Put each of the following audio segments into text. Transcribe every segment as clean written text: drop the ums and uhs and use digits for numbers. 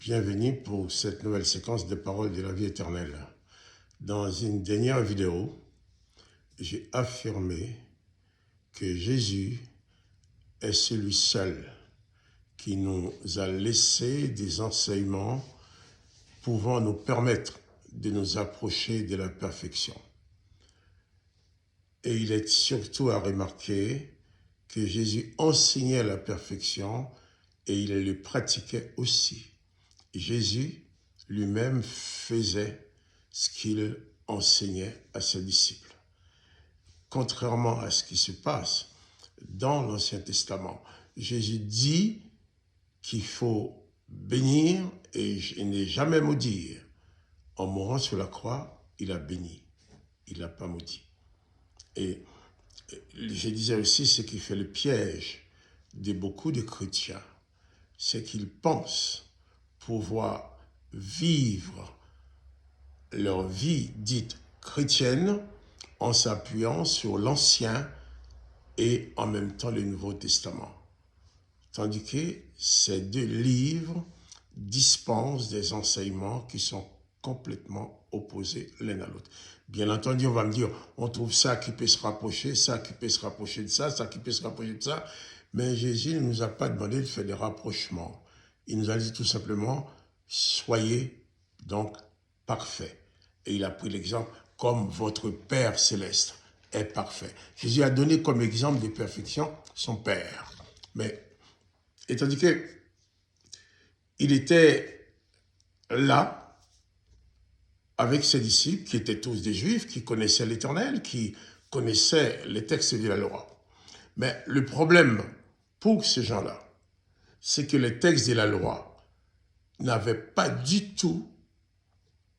Bienvenue pour cette nouvelle séquence de paroles de la vie éternelle. Dans une dernière vidéo, j'ai affirmé que Jésus est celui seul qui nous a laissé des enseignements pouvant nous permettre de nous approcher de la perfection. Et il est surtout à remarquer que Jésus enseignait la perfection et il le pratiquait aussi. Jésus lui-même faisait ce qu'il enseignait à ses disciples. Contrairement à ce qui se passe dans l'Ancien Testament, Jésus dit qu'il faut bénir et ne jamais maudire. En mourant sur la croix, il a béni, il n'a pas maudit. Et je disais aussi ce qui fait le piège de beaucoup de chrétiens, c'est qu'ils pensent pouvoir vivre leur vie dite chrétienne en s'appuyant sur l'Ancien et en même temps le Nouveau Testament. Tandis que ces deux livres dispensent des enseignements qui sont complètement opposés l'un à l'autre. Bien entendu, on va me dire, on trouve ça qui peut se rapprocher, ça qui peut se rapprocher de ça, ça qui peut se rapprocher de ça. Mais Jésus ne nous a pas demandé de faire des rapprochements. Il nous a dit tout simplement, soyez donc parfaits. Et il a pris l'exemple, comme votre Père céleste est parfait. Jésus a donné comme exemple de perfection son Père. Mais, étant donné qu'il était là, avec ses disciples, qui étaient tous des Juifs, qui connaissaient l'Éternel, qui connaissaient les textes de la loi. Mais le problème pour ces gens-là, c'est que les textes de la loi n'avaient pas du tout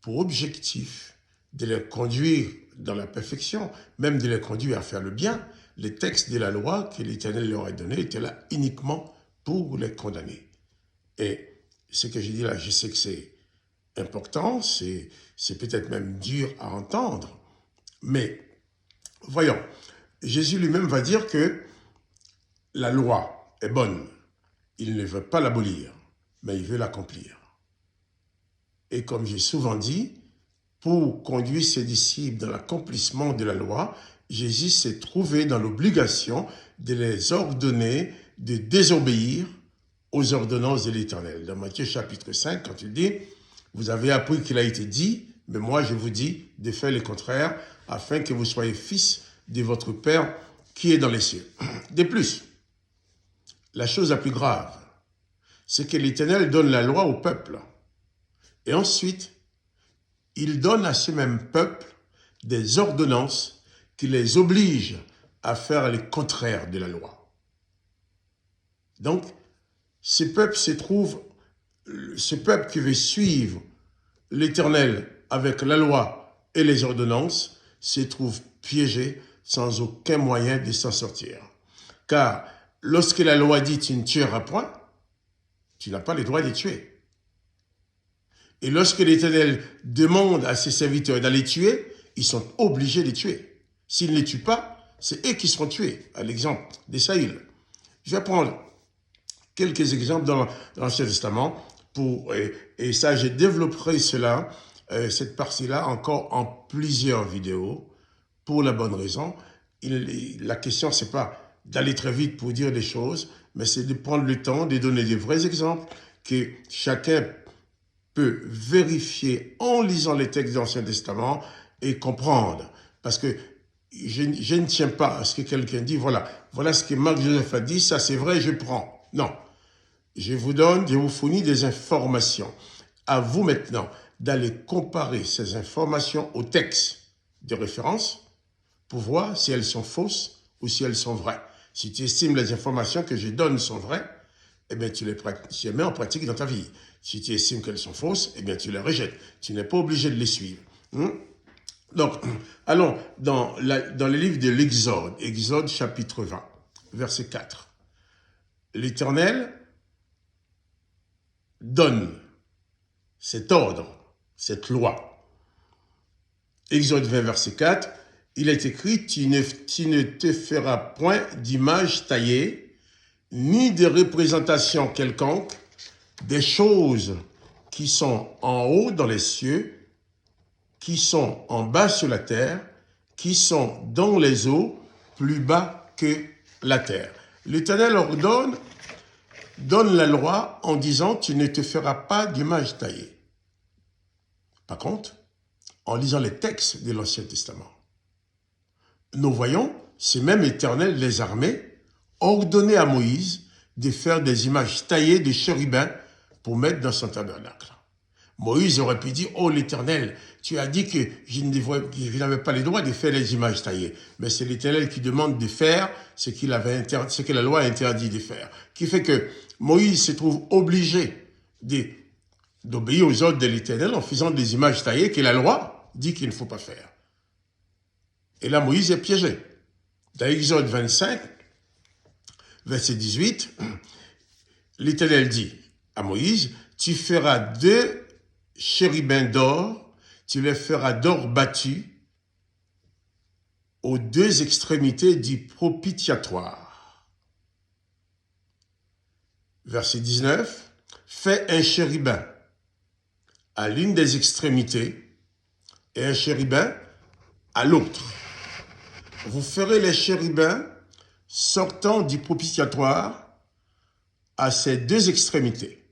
pour objectif de les conduire dans la perfection, même de les conduire à faire le bien. Les textes de la loi que l'Éternel leur a donnés étaient là uniquement pour les condamner. Et ce que je dis là, je sais que c'est important, c'est peut-être même dur à entendre, mais voyons, Jésus lui-même va dire que la loi est bonne. Il ne veut pas l'abolir, mais il veut l'accomplir. Et comme j'ai souvent dit, pour conduire ses disciples dans l'accomplissement de la loi, Jésus s'est trouvé dans l'obligation de les ordonner de désobéir aux ordonnances de l'Éternel. Dans Matthieu chapitre 5, quand il dit, vous avez appris qu'il a été dit, mais moi je vous dis de faire le contraire, afin que vous soyez fils de votre Père qui est dans les cieux. De plus, la chose la plus grave, c'est que l'Éternel donne la loi au peuple. Et ensuite, il donne à ce même peuple des ordonnances qui les obligent à faire le contraire de la loi. Donc, ce peuple qui veut suivre l'Éternel avec la loi et les ordonnances se trouve piégé sans aucun moyen de s'en sortir. Car lorsque la loi dit « tu ne tueras point », tu n'as pas le droit de tuer. Et lorsque l'Éternel demande à ses serviteurs d'aller tuer, ils sont obligés de tuer. S'ils ne les tuent pas, c'est eux qui seront tués, à l'exemple de Saül. Je vais prendre quelques exemples dans l'Ancien Testament, et ça, je développerai cela, cette partie-là, encore en plusieurs vidéos, pour la bonne raison. La question, c'est pas d'aller très vite pour dire des choses, mais c'est de prendre le temps de donner des vrais exemples que chacun peut vérifier en lisant les textes de l'Ancien Testament et comprendre. Parce que je ne tiens pas à ce que quelqu'un dise, voilà ce que Marc Joseph a dit, ça c'est vrai, je prends. Non. Je vous fournis des informations. À vous maintenant d'aller comparer ces informations aux textes de référence pour voir si elles sont fausses ou si elles sont vraies. Si tu estimes les informations que je donne sont vraies, eh bien, tu les mets en pratique dans ta vie. Si tu estimes qu'elles sont fausses, eh bien, tu les rejettes. Tu n'es pas obligé de les suivre. Donc, allons dans le livre de l'Exode, Exode chapitre 20, verset 4. L'Éternel donne cet ordre, cette loi. Exode 20, verset 4, il est écrit, tu ne te feras point d'image taillée, ni de représentation quelconque, des choses qui sont en haut dans les cieux, qui sont en bas sur la terre, qui sont dans les eaux, plus bas que la terre. L'Éternel donne la loi en disant « Tu ne te feras pas d'image taillée ». Par contre, en lisant les textes de l'Ancien Testament, nous voyons ce même Éternel des armées ordonner à Moïse de faire des images taillées de chérubins pour mettre dans son tabernacle. Moïse aurait pu dire « Oh l'Éternel, tu as dit que je n'avais pas le droit de faire des images taillées. » Mais c'est l'Éternel qui demande de faire ce que la loi interdit de faire. Qui fait que Moïse se trouve obligé d'obéir aux ordres de l'Éternel en faisant des images taillées que la loi dit qu'il ne faut pas faire. Et là, Moïse est piégé. Dans Exode 25, verset 18, l'Éternel dit à Moïse, « Tu feras 2 chérubins d'or, tu les feras d'or battu aux 2 extrémités du propitiatoire. » Verset 19, « Fais un chérubin à l'une des extrémités et un chérubin à l'autre. Vous ferez les chérubins sortant du propitiatoire à ces 2 extrémités.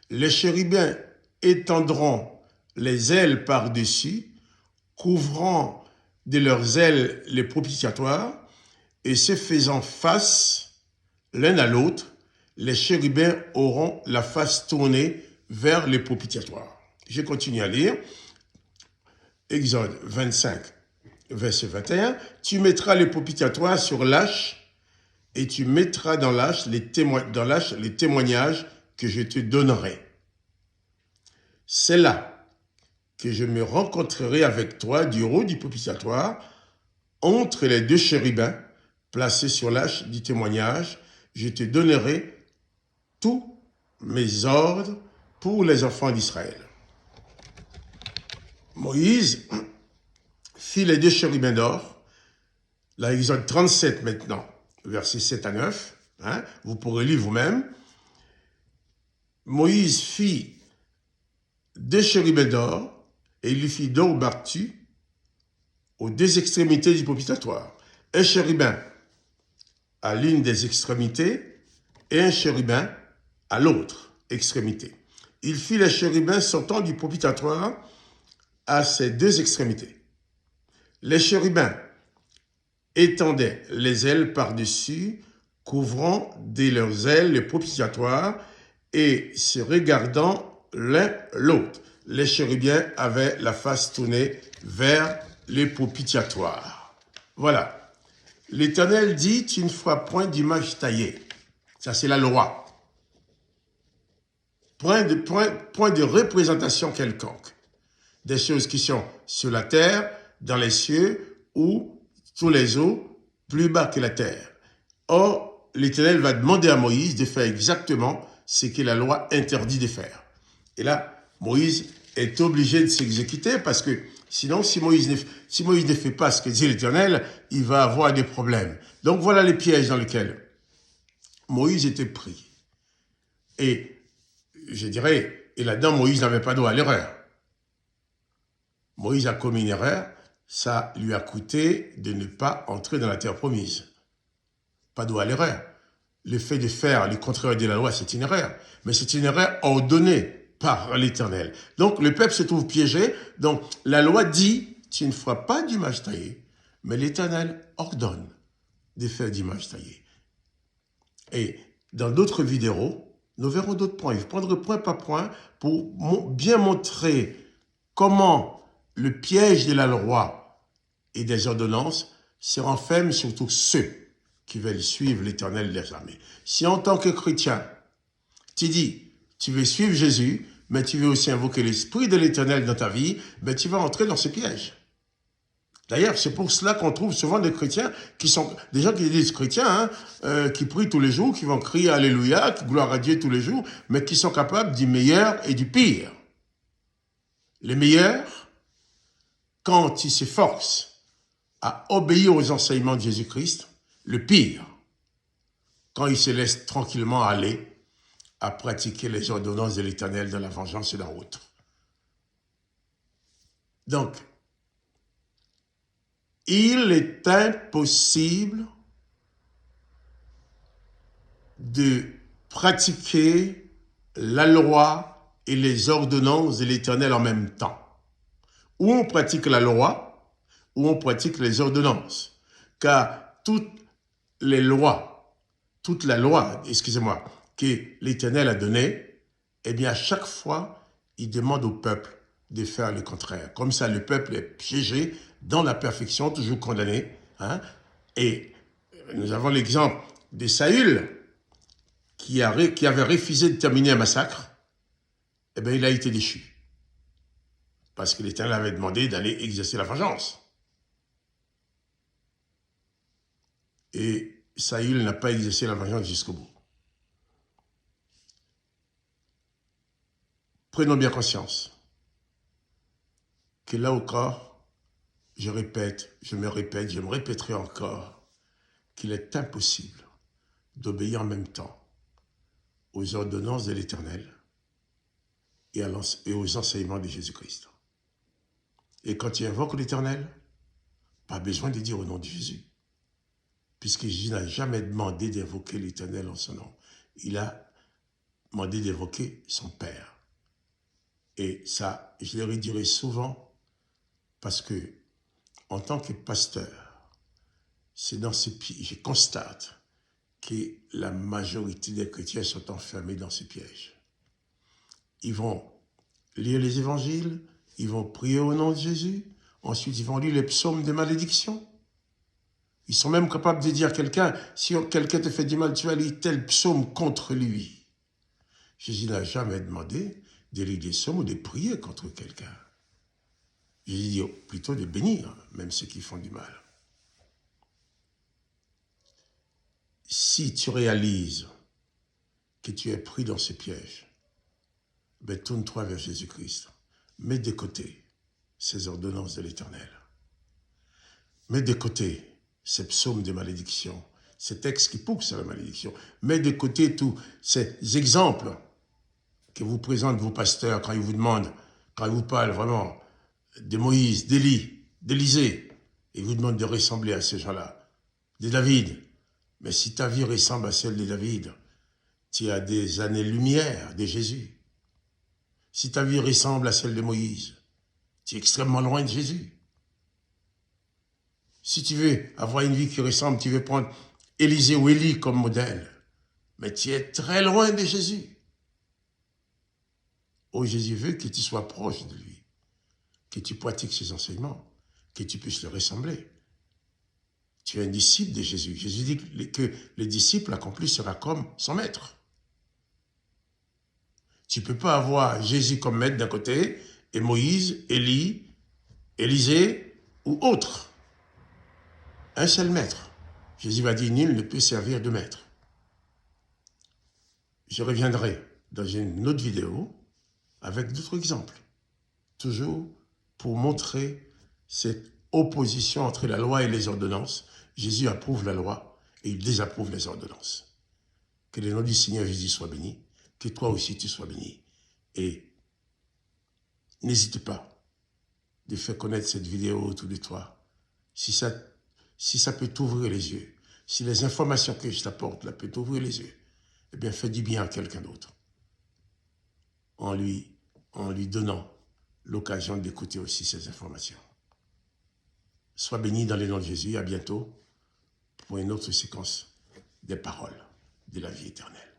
Les chérubins étendront les ailes par-dessus, couvrant de leurs ailes les propitiatoires, et se faisant face l'un à l'autre, les chérubins auront la face tournée vers les propitiatoires. Je continue à lire. Exode 25, verset 21. « Tu mettras les propitiatoires sur l'âche, et tu mettras dans l'âche les témoignages que je te donnerai. C'est là que je me rencontrerai avec toi du haut du propitiatoire, entre les 2 chérubins placés sur l'âche du témoignage. Je te donnerai tous mes ordres pour les enfants d'Israël. » Moïse fit les 2 chérubins d'or. Là, Exode 37 maintenant, versets 7 à 9. Vous pourrez lire vous-même. Moïse fit 2 chérubins d'or et il lui fit d'or battu aux 2 extrémités du propitiatoire. Un chérubin à l'une des extrémités et un chérubin à l'autre extrémité. Il fit les chérubins sortant du propitiatoire à ces 2 extrémités. Les chérubins étendaient les ailes par-dessus, couvrant de leurs ailes le propitiatoire et se regardant l'un l'autre. Les chérubins avaient la face tournée vers les propitiatoires. Voilà. L'Éternel dit, tu ne feras point d'image taillée. Ça, c'est la loi. Point de représentation quelconque. Des choses qui sont sur la terre, dans les cieux ou sous les eaux, plus bas que la terre. Or, l'Éternel va demander à Moïse de faire exactement ce que la loi interdit de faire. Et là, Moïse est obligé de s'exécuter parce que sinon, si Moïse ne fait pas ce que dit l'Éternel, il va avoir des problèmes. Donc voilà les pièges dans lesquels Moïse était pris. Et je dirais, et là-dedans, Moïse n'avait pas droit à l'erreur. Moïse a commis une erreur, ça lui a coûté de ne pas entrer dans la terre promise. Pas droit à l'erreur. Le fait de faire le contraire de la loi, c'est une erreur. Mais c'est une erreur ordonnée par l'Éternel. Donc, le peuple se trouve piégé. Donc, la loi dit, tu ne feras pas d'image taillée. Mais l'Éternel ordonne de faire d'image taillée. Et dans d'autres vidéos, nous verrons d'autres points. Je prendrai point par point pour bien montrer comment le piège de la loi et des ordonnances se renferme surtout ceux qui veulent suivre l'Éternel des armées. Si en tant que chrétien, tu dis, tu veux suivre Jésus, mais tu veux aussi invoquer l'Esprit de l'Éternel dans ta vie, ben tu vas entrer dans ce piège. D'ailleurs, c'est pour cela qu'on trouve souvent des chrétiens qui sont, des gens qui disent chrétiens, qui prient tous les jours, qui vont crier Alléluia, qui gloire à Dieu tous les jours, mais qui sont capables du meilleur et du pire. Les meilleurs, quand ils s'efforcent à obéir aux enseignements de Jésus-Christ, le pire, quand ils se laissent tranquillement aller à pratiquer les ordonnances de l'Éternel dans la vengeance et dans l'autre. Donc, il est impossible de pratiquer la loi et les ordonnances de l'Éternel en même temps. Ou on pratique la loi, ou on pratique les ordonnances. Car toutes les lois, toute la loi, excusez-moi, que l'Éternel a donnée, eh bien à chaque fois, il demande au peuple de faire le contraire. Comme ça, le peuple est piégé dans la perfection, toujours condamné. Hein? Et nous avons l'exemple de Saül, qui avait refusé de terminer un massacre. Eh bien, il a été déchu. Parce que l'Éternel avait demandé d'aller exercer la vengeance. Et Saül n'a pas exercé la vengeance jusqu'au bout. Prenons bien conscience que là encore, je répète, je me répéterai encore, qu'il est impossible d'obéir en même temps aux ordonnances de l'Éternel et aux enseignements de Jésus-Christ. Et quand tu invoques l'Éternel, pas besoin de dire au nom de Jésus, puisque Jésus n'a jamais demandé d'invoquer l'Éternel en son nom. Il a demandé d'évoquer son Père. Et ça, je le redirai souvent, parce que, en tant que pasteur, c'est dans ce piège, je constate que la majorité des chrétiens sont enfermés dans ce piège. Ils vont lire les évangiles, ils vont prier au nom de Jésus, ensuite ils vont lire les psaumes de malédiction. Ils sont même capables de dire à quelqu'un, si quelqu'un te fait du mal, tu vas lire tel psaume contre lui. Jésus n'a jamais demandé de lire des psaumes ou de prier contre quelqu'un. Jésus dit plutôt de bénir, même ceux qui font du mal. Si tu réalises que tu es pris dans ce piège, ben tourne-toi vers Jésus-Christ. Mets de côté ces ordonnances de l'Éternel. Mets de côté ces psaumes de malédiction, ces textes qui poussent à la malédiction. Mets de côté tous ces exemples que vous présentent vos pasteurs quand ils vous demandent, quand ils vous parlent vraiment de Moïse, d'Élie, d'Élisée. Ils vous demandent de ressembler à ces gens-là, de David. Mais si ta vie ressemble à celle de David, tu as des années-lumière de Jésus. Si ta vie ressemble à celle de Moïse, tu es extrêmement loin de Jésus. Si tu veux avoir une vie qui ressemble, tu veux prendre Élisée ou Élie comme modèle, mais tu es très loin de Jésus. Oh, Jésus veut que tu sois proche de lui, que tu pratiques ses enseignements, que tu puisses le ressembler. Tu es un disciple de Jésus. Jésus dit que le disciple accompli sera comme son maître. Tu ne peux pas avoir Jésus comme maître d'un côté et Moïse, Élie, Élisée ou autre. Un seul maître. Jésus va dire, nul ne peut servir de maître. Je reviendrai dans une autre vidéo avec d'autres exemples. Toujours pour montrer cette opposition entre la loi et les ordonnances. Jésus approuve la loi et il désapprouve les ordonnances. Que le nom du Seigneur Jésus soit béni, que toi aussi tu sois béni. Et n'hésite pas de faire connaître cette vidéo autour de toi. Si ça peut t'ouvrir les yeux, si les informations que je t'apporte là peuvent t'ouvrir les yeux, eh bien fais du bien à quelqu'un d'autre. En lui donnant l'occasion d'écouter aussi ces informations. Sois béni dans le nom de Jésus. À bientôt pour une autre séquence des paroles de la vie éternelle.